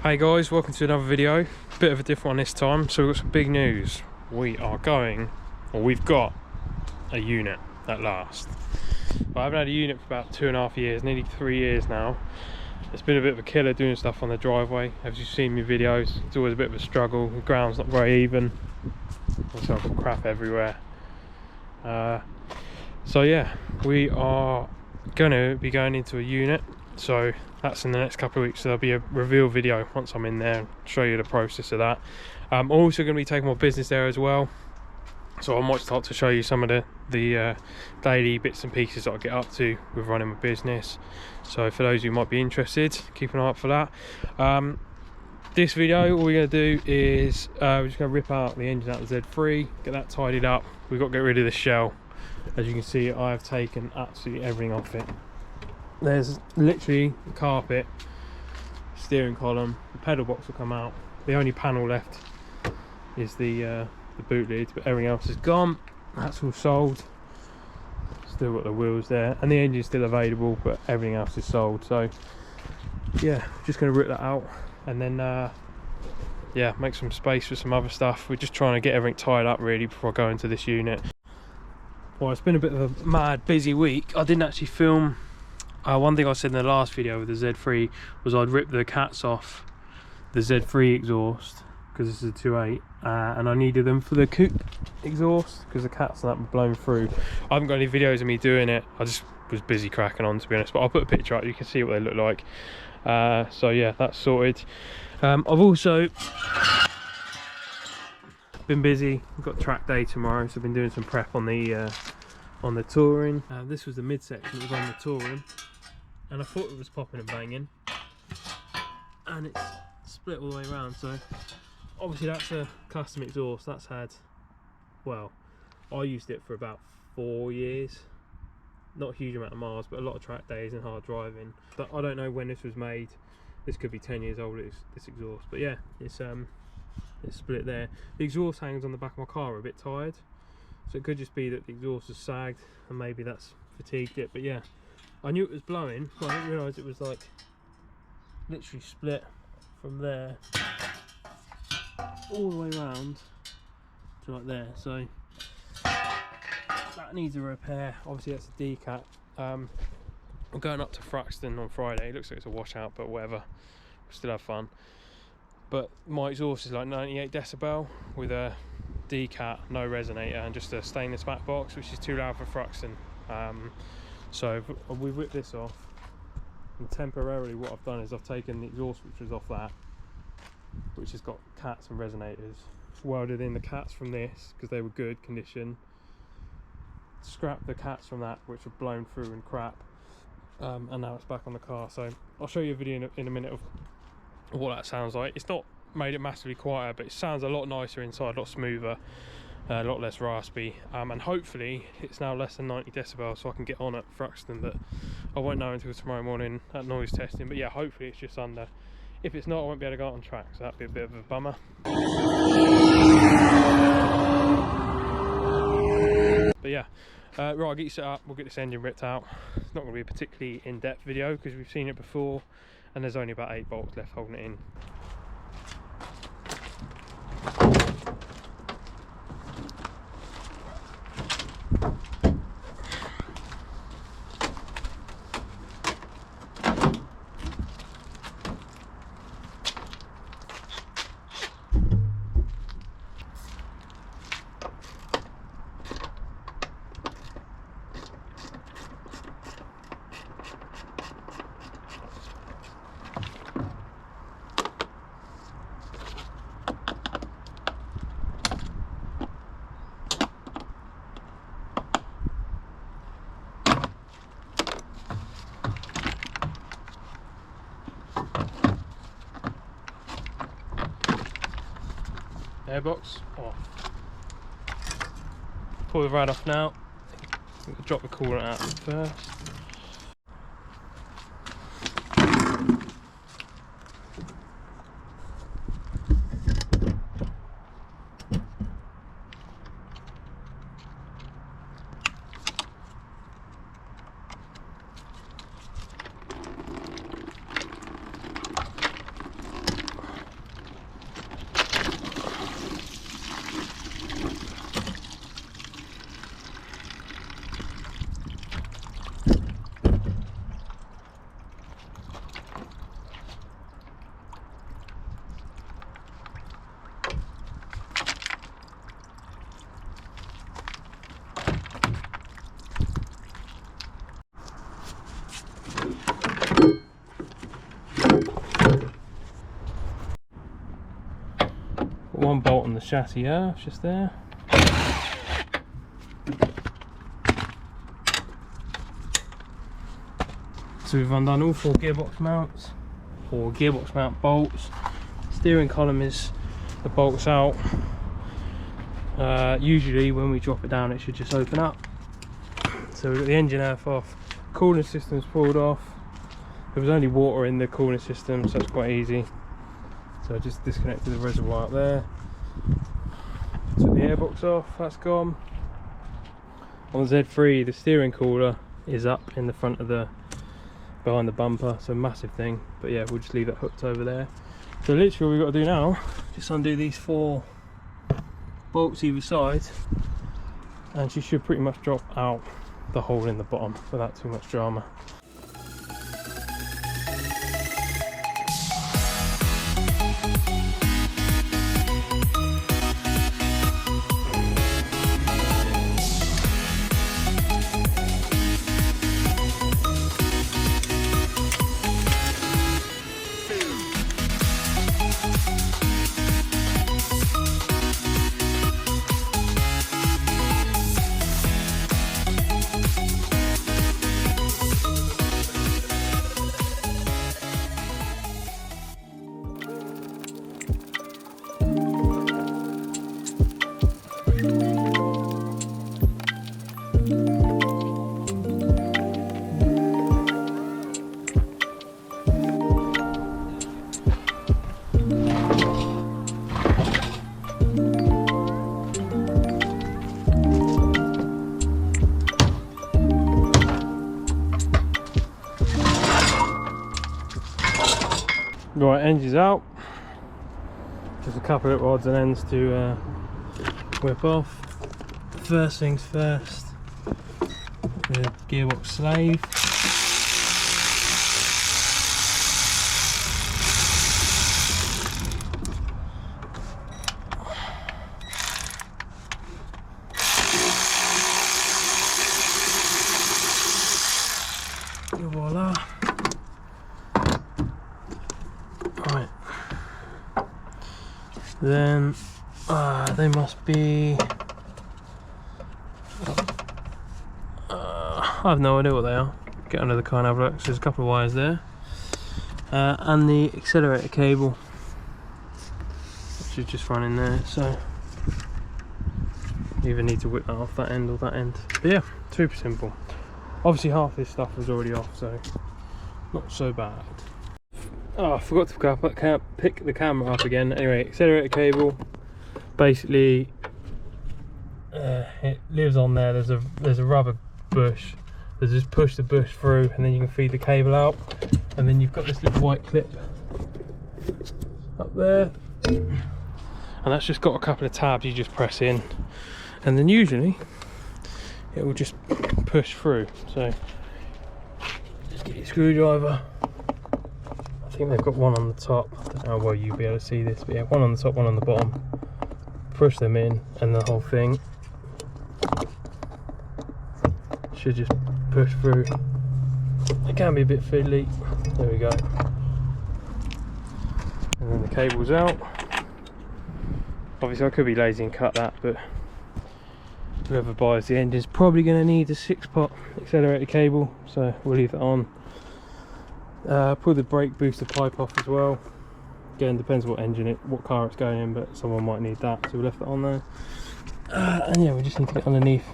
Hey guys, welcome to another video. Bit of a different one this time. So we've got some big news. We've got a unit at last. I haven't had a unit for about 2.5 years, nearly 3 years now. It's been a bit of a killer doing stuff on the driveway. As you've seen in my videos, it's always a bit of a struggle. The ground's not very even. Also I've got crap everywhere. So yeah, we are going to be going into a unit. So that's in the next couple of weeks. So there'll be a reveal video once I'm in there and show you the process of that. I'm also going to be taking my business there as well. So I might start to show you some of the daily bits and pieces that I get up to with running my business. So for those who might be interested, keep an eye out for that. This video, all we're going to do is we're just going to rip out the engine out of the Z3, get that tidied up. We've got to get rid of the shell. As you can see, I have taken absolutely everything off it. There's literally the carpet, steering column, the pedal box will come out. The only panel left is the boot lid, but everything else is gone. That's all sold. Still got the wheels there, and the engine's still available, but everything else is sold. So yeah, just going to rip that out, and then yeah, make some space for some other stuff. We're just trying to get everything tied up really before I go into this unit. Well, it's been a bit of a mad busy week. I didn't actually film. One thing I said in the last video with the Z3 was I'd rip the cats off the Z3 exhaust, because this is a 2.8, and I needed them for the coupe exhaust because the cats and that were blown through. I haven't got any videos of me doing it. I just was busy cracking on, to be honest, but I'll put a picture up. You can see what they look like. So yeah, that's sorted. I've also been busy. We've got track day tomorrow, so I've been doing some prep on the touring. This was the midsection that was on the touring, and I thought it was popping and banging, and it's split all the way around. So obviously that's a custom exhaust. That's had, well, I used it for about 4 years, not a huge amount of miles, but a lot of track days and hard driving. But I don't know when this was made. This could be 10 years old, this exhaust. But yeah, it's split there. The exhaust hangers on the back of my car are a bit tired, so it could just be that the exhaust has sagged and maybe that's fatigued it. But yeah, I knew it was blowing, but I didn't realise it was like literally split from there all the way around to like there. So that needs a repair. Obviously that's a decat. I'm going up to Thruxton on Friday. It looks like it's a washout, but whatever, we'll still have fun. But my exhaust is like 98 decibel with a decat, no resonator, and just a stainless back box, which is too loud for Thruxton. So we ripped this off, and temporarily what I've done is I've taken the exhaust which was off that, which has got cats and resonators, welded in the cats from this because they were good condition, scrapped the cats from that which were blown through and crap, and now it's back on the car. So I'll show you a video in a minute of what that sounds like. It's not made it massively quieter, but it sounds a lot nicer inside, a lot smoother, a lot less raspy, and hopefully it's now less than 90 decibels, so I can get on at Thruxton. But I won't know until tomorrow morning at noise testing. But yeah, hopefully it's just under. If it's not, I won't be able to go out on track, so that'd be a bit of a bummer. But yeah, right, I'll get you set up. We'll get this engine ripped out. It's not going to be a particularly in-depth video because we've seen it before, and there's only about 8 bolts left holding it in. Airbox off. Pull the rad off now. Drop the coolant out first. one bolt on the chassis here, just there. So we've undone all 4 gearbox mounts, or gearbox mount bolts. Steering column is the bolts out. Usually when we drop it down it should just open up. So we've got the engine earth off, cooling system's pulled off. There was only water in the cooling system, so it's quite easy. So I just disconnected the reservoir up there. Took the airbox off, that's gone. On the Z3 the steering cooler is up in the front of the, behind the bumper, so massive thing. But yeah, we'll just leave that hooked over there. So literally all we've got to do now, just undo these 4 bolts either side, and she should pretty much drop out the hole in the bottom without too much drama. Right, engine's out. Just a couple of odds and ends to whip off. First things first, the gearbox slave. Voila. Right. Then they must be. I have no idea what they are. Get under the car and have a look. So there's a couple of wires there, and the accelerator cable, which is just running there. So you either need to whip that off that end or that end. But yeah, super simple. Obviously half this stuff was already off, so not so bad. Oh, I forgot to pick the camera up again. Anyway, accelerator cable, basically it lives on there. There's a rubber bush. There's just push the bush through, and then you can feed the cable out. And then you've got this little white clip up there, and that's just got a couple of tabs you just press in, and then usually it will just push through. So just get your screwdriver. I think they've got one on the top. I don't know why you'll be able to see this, but yeah, one on the top, one on the bottom. Push them in, and the whole thing should just push through. It can be a bit fiddly. There we go. And then the cable's out. Obviously I could be lazy and cut that, but whoever buys the engine's probably going to need a 6-pot accelerator cable, so we'll leave it on. Pull the brake booster pipe off as well. Again, depends what what car it's going in, but someone might need that, so we left it on there. And yeah, we just need to get underneath.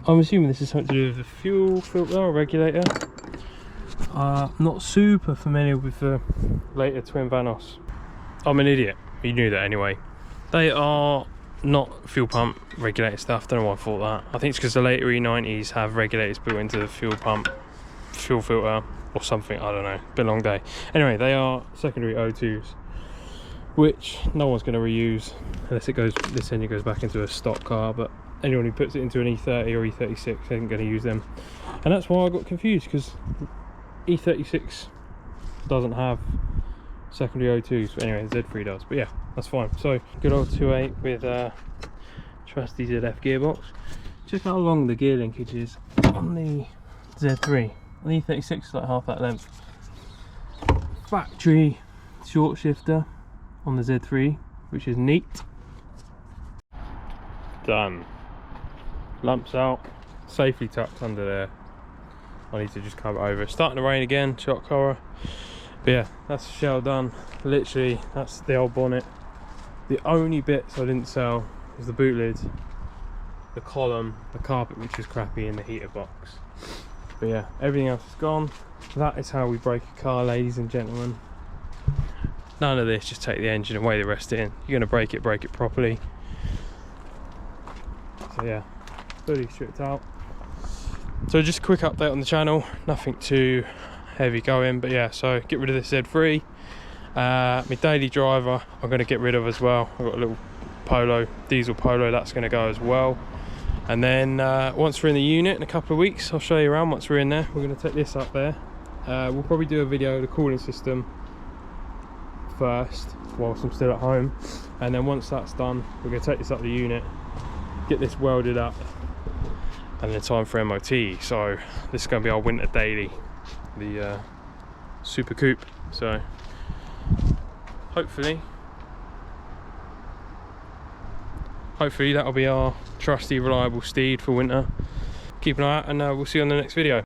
I'm assuming this is something to do with the fuel filter or regulator. Not super familiar with the later twin Vanos. I'm an idiot. You knew that anyway. They are not fuel pump regulated stuff. Don't know why I thought that. I think it's because the later E90s have regulators built into the fuel pump, fuel filter or something. I don't know. Been a long day. Anyway, they are secondary O2s, which no one's going to reuse unless this engine goes back into a stock car. But anyone who puts it into an E30 or E36 isn't going to use them, and that's why I got confused, because E36 doesn't have secondary O2s. But anyway, Z3 does. But yeah, that's fine. So good old 2.8 with trusty ZF gearbox. Check how long the gear linkage is on the Z3. On the E36 is like half that length. Factory short shifter on the Z3, which is neat. done. Lumps out, safely tucked under there. I need to just cover it over. It's starting to rain again, shock horror. But yeah, that's the shell done. Literally, that's the old bonnet. The only bits I didn't sell was the boot lid, the column, the carpet, which is crappy, and the heater box. But yeah, everything else is gone. That is how we break a car, ladies and gentlemen. None of this, just take the engine and weigh the rest in. You're going to break it properly. So yeah, fully stripped out. So just a quick update on the channel, nothing too heavy going, but yeah, so get rid of this Z3. My daily driver I'm going to get rid of as well. I've got a little Polo, diesel Polo, that's going to go as well. And then once we're in the unit in a couple of weeks, I'll show you around. Once we're in there, we're going to take this up there. We'll probably do a video of the cooling system first whilst I'm still at home, and then once that's done, we're going to take this up the unit, get this welded up, and then time for MOT. So this is going to be our winter daily, the Super Coupe. So hopefully that'll be our trusty reliable steed for winter. Keep an eye out, and we'll see you on the next video.